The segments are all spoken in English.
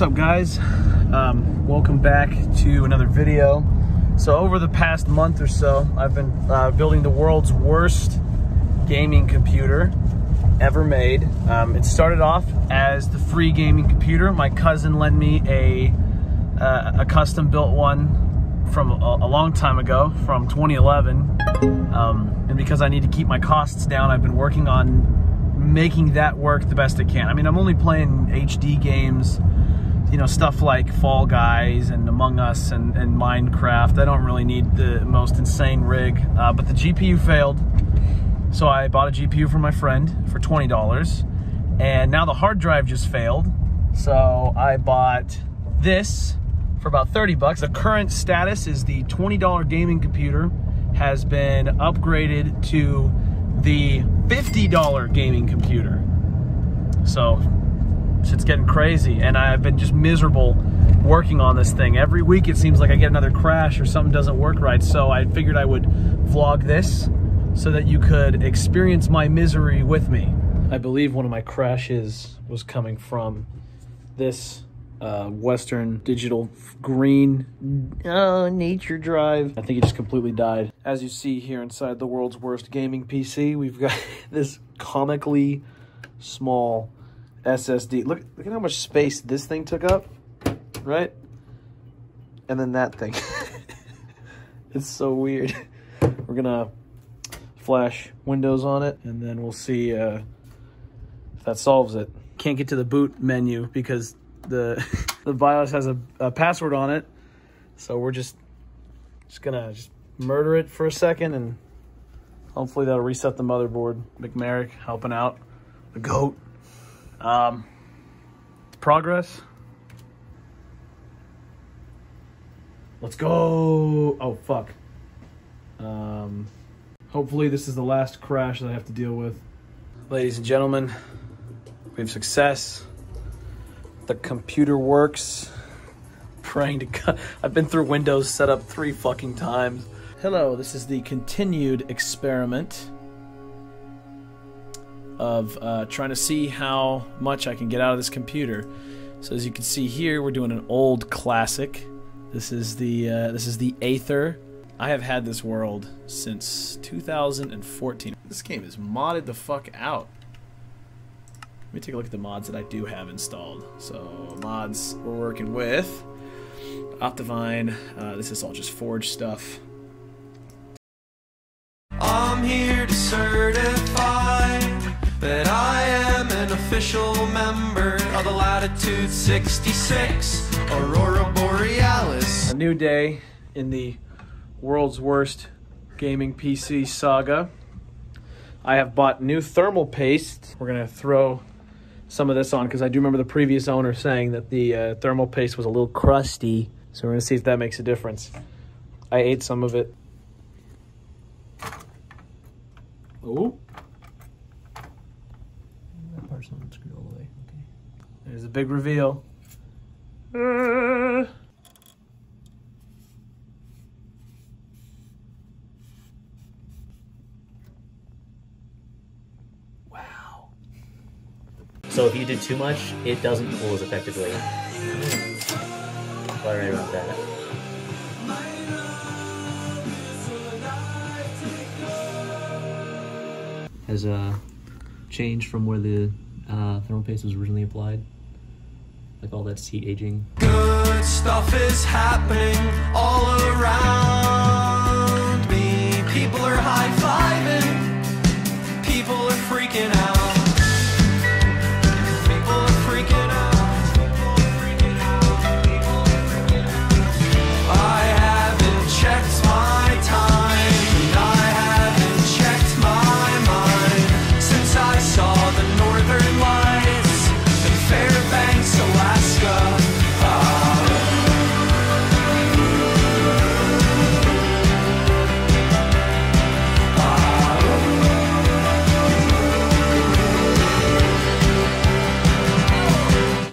What's up, guys? Welcome back to another video. So over the past month or so, I've been building the world's worst gaming computer ever made. It started off as the free gaming computer. My cousin lent me a custom built one from a long time ago, from 2011. And because I need to keep my costs down, I've been working on making that work the best I can. I mean, I'm only playing HD games, you know, stuff like Fall Guys and Among Us and Minecraft. I don't really need the most insane rig, but the GPU failed. So I bought a GPU from my friend for $20, and now the hard drive just failed. So I bought this for about 30 bucks. The current status is the $20 gaming computer has been upgraded to the $50 gaming computer. So shit's getting crazy, and I've been just miserable working on this thing. Every week it seems like I get another crash or something doesn't work right. So I figured I would vlog this so that you could experience my misery with me. I believe one of my crashes was coming from this Western Digital green nature drive. I think it just completely died. As you see here inside the world's worst gaming PC, we've got this comically small SSD. Look at how much space this thing took up, right? And then that thing. It's so weird. We're gonna flash Windows on it, and then we'll see if that solves it. Can't get to the boot menu because the BIOS has a password on it, so we're just gonna murder it for a second, and hopefully that'll reset the motherboard. Merrick helping out, the GOAT. Progress. Let's go. Oh fuck. Hopefully this is the last crash that I have to deal with. Ladies and gentlemen, we have success. The computer works. Praying to God. I've been through Windows setup 3 fucking times. Hello, this is the continued experiment of trying to see how much I can get out of this computer. So as you can see here, we're doing an old classic. This is the Aether. I have had this world since 2014. This game is modded the fuck out. Let me take a look at the mods that I do have installed. So mods we're working with Optivine. This is all just Forge stuff. I'm here to certify that I am an official member of the Latitude 66 Aurora Borealis. A new day in the world's worst gaming PC saga. I have bought new thermal paste. We're gonna throw some of this on because I do remember the previous owner saying that the thermal paste was a little crusty. So we're gonna see if that makes a difference. I ate some of it. Oh. That part's not screwed all the way. Okay. There's a big reveal. Wow. So if you did too much, it doesn't cool as effectively. Right about that. Has changed from where the thermal paste was originally applied. Like all that heat aging. Good stuff is happening all around me. People are high-fiving. People are freaking out.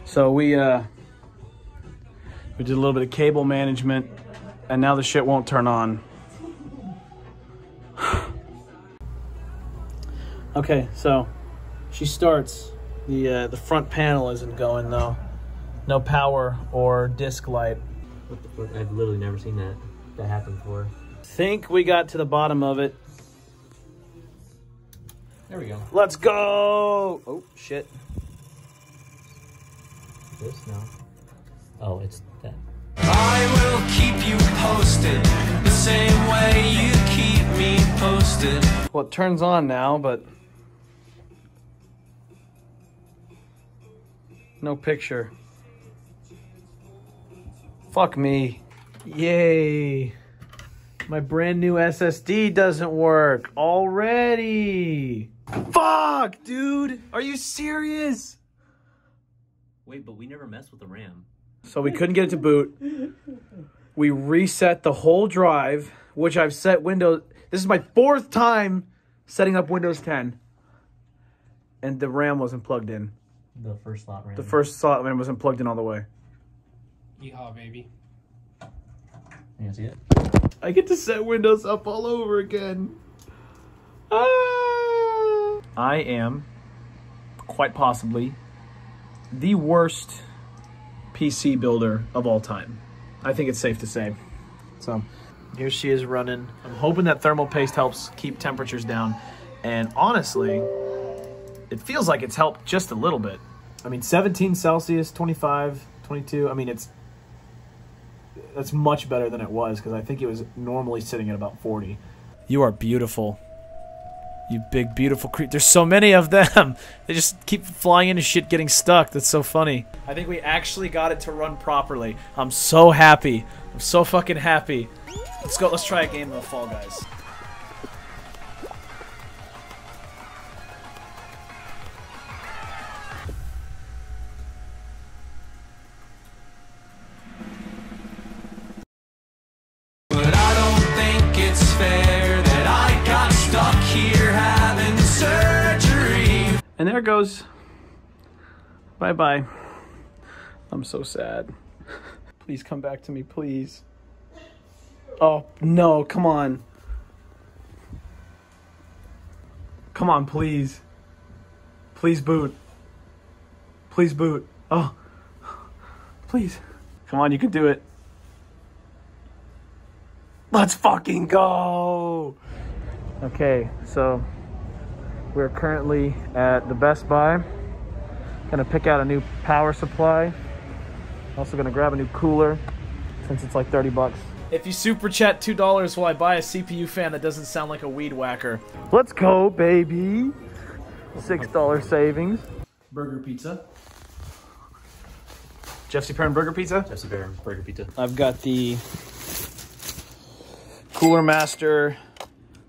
So we did a little bit of cable management, and now the shit won't turn on. Okay, so she starts. The front panel isn't going though. No power or disc light. What the fuck? I've literally never seen that happen before. Think we got to the bottom of it. There we go. Let's go! Oh, shit. This? No. Oh, it's that. I will keep you posted the same way you keep me posted. Well, it turns on now, but no picture. Fuck me. Yay. My brand new SSD doesn't work already. Fuck, dude. Are you serious? Wait, but we never messed with the RAM. So we couldn't get it to boot. We reset the whole drive, which I've set Windows. This is my 4th time setting up Windows 10. And the RAM wasn't plugged in. The first slot RAM. The first slot RAM wasn't plugged in all the way. Yeehaw, baby. You can see it? I get to set Windows up all over again. Ah! I am, quite possibly, the worst PC builder of all time. I think it's safe to say. So, here she is running. I'm hoping that thermal paste helps keep temperatures down. And honestly, it feels like it's helped just a little bit. I mean, 17 Celsius, 25, 22. I mean, that's much better than it was, because I think it was normally sitting at about 40. You are beautiful. You big, beautiful creature. There's so many of them. They just keep flying into shit, getting stuck. That's so funny. I think we actually got it to run properly. I'm so happy. I'm so fucking happy. Let's go. Let's try a game of Fall Guys. But I don't think it's fair that I got stuck here having surgery. And there it goes. Bye-bye. I'm so sad. Please come back to me, please. Oh, no, come on. Come on, please. Please boot. Please boot. Oh, please. Come on, you can do it. Let's fucking go. Okay, so we're currently at the Best Buy. Gonna pick out a new power supply. Also gonna grab a new cooler since it's like 30 bucks. If you super chat $2 while I buy a CPU fan that doesn't sound like a weed whacker. Let's go, baby. $6 savings. Burger pizza. Jeff's Parent Burger Pizza? Jeff's Parent Burger Pizza. I've got the Cooler Master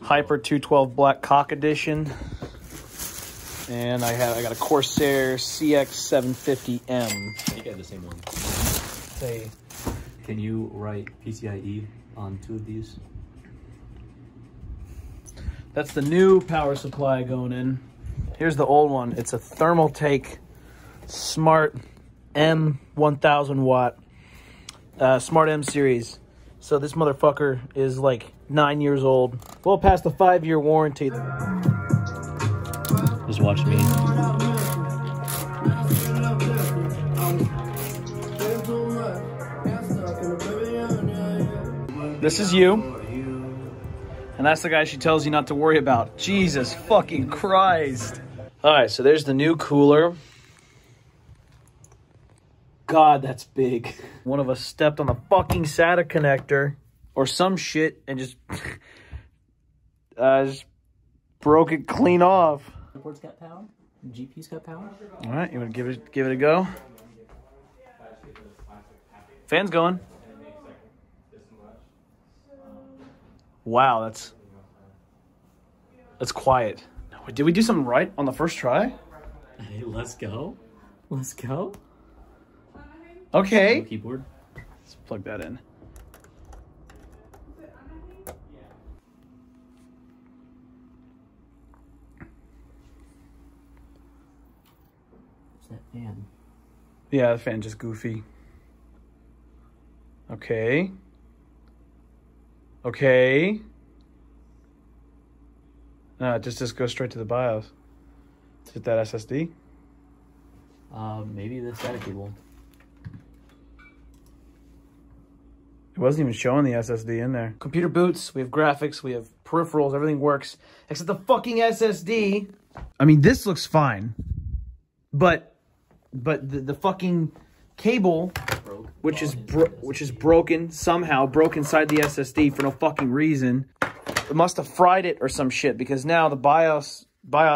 Hyper 212 Black Cock Edition. And I got a Corsair CX750M. You got the same one. Say, Can you write PCIe on 2 of these? that's the new power supply going in. Here's the old one. It's a Thermaltake Smart M 1000 watt Smart M series. So this motherfucker is like 9 years old. Well past the 5-year warranty. Just watch me. This is you. And that's the guy she tells you not to worry about. Jesus fucking Christ. Alright, so there's the new cooler. God, that's big. One of us stepped on the fucking SATA connector or some shit and just broke it clean off. Board's got power. GPU's got power. All right, you want to give it a go? Fan's going. Wow, that's quiet. Did we do something right on the first try? Hey, let's go. Let's go. Okay. No keyboard. Let's plug that in. What's that fan? Yeah, the fan just goofy. Okay. Okay. No, just go straight to the BIOS. Is it that SSD? Maybe the SATA cable. It wasn't even showing the SSD in there. Computer boots, we have graphics, we have peripherals, everything works. Except the fucking SSD. I mean, this looks fine. But the fucking cable, which is broken, somehow broke inside the SSD for no fucking reason. It must have fried it or some shit, because now the BIOS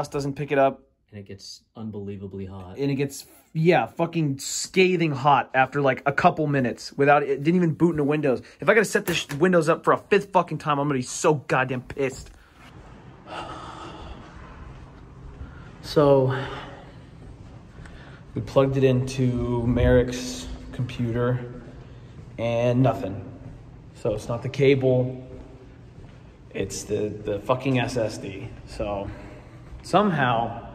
doesn't pick it up. And it gets unbelievably hot. And it gets, yeah, fucking scathing hot after like a couple minutes without it. Didn't even boot into Windows. If I gotta set this Windows up for a 5th fucking time, I'm gonna be so goddamn pissed. So we plugged it into Merrick's computer and nothing. So it's not the cable, it's the fucking SSD. So somehow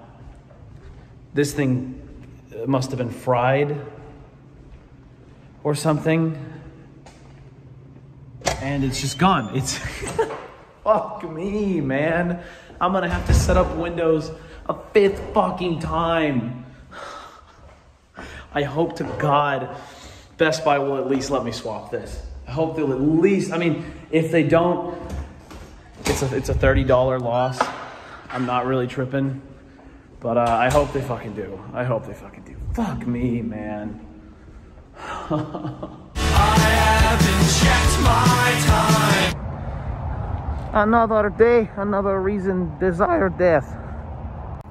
this thing must have been fried or something, and it's just gone. It's fuck me, man. I'm gonna have to set up Windows a 5th fucking time. I hope to God Best Buy will at least let me swap this. I hope they'll at least, I mean, if they don't, it's a $30 loss. I'm not really tripping, but I hope they fucking do. I hope they fucking do. Fuck me, man. I haven't checked my time. Another day, another reason, desire death.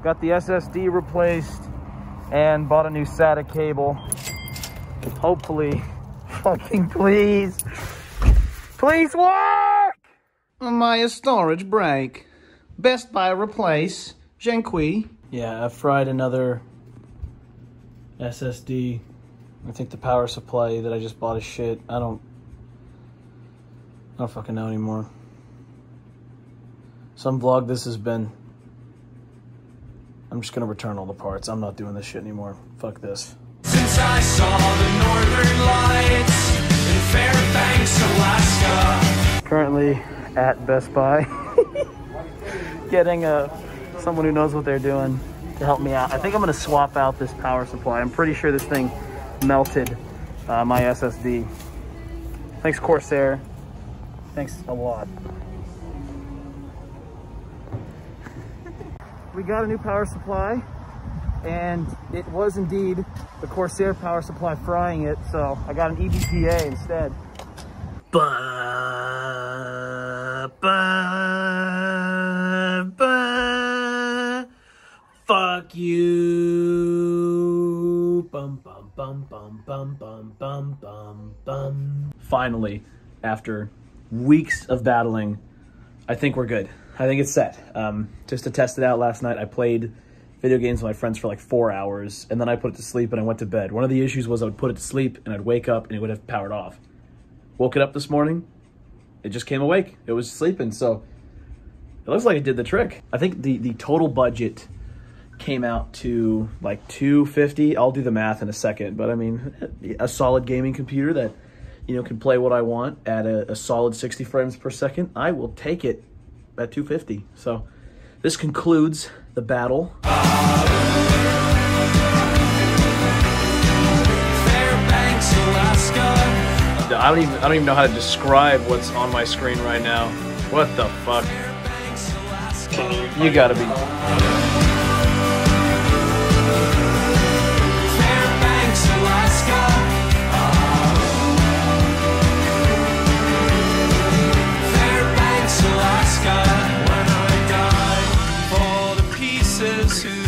Got the SSD replaced and bought a new SATA cable. Hopefully, fucking please work! My storage break. Best Buy replace. Genqui. Yeah, I fried another SSD. I think the power supply that I just bought is shit. I don't fucking know anymore. Some vlog this has been. I'm just gonna return all the parts. I'm not doing this shit anymore. Fuck this. Since I saw the northern lights in Fairbanks, Alaska. Currently at Best Buy. Getting someone who knows what they're doing to help me out. I think I'm gonna swap out this power supply. I'm pretty sure this thing melted my SSD. Thanks, Corsair. Thanks a lot. We got a new power supply, and it was indeed the Corsair power supply frying it, so I got an EVGA instead. Fuck you. Bum, bum, bum, bum, bum, bum, bum, bum, bum. Finally, after weeks of battling, I think we're good. I think it's set. Just to test it out last night, I played video games with my friends for like 4 hours, and then I put it to sleep and I went to bed. One of the issues was I would put it to sleep and I'd wake up and it would have powered off. Woke it up this morning, it just came awake. It was sleeping, so it looks like it did the trick. I think the total budget came out to like $250. I'll do the math in a second, but I mean, a solid gaming computer that, you know, can play what I want at a solid 60 frames per second, I will take it at $250. So this concludes the battle. Fairbanks, Alaska. I don't even know how to describe what's on my screen right now. What the fuck? You gotta be. Fairbanks, Alaska. Fairbanks, Alaska. When I die, fall to pieces. Who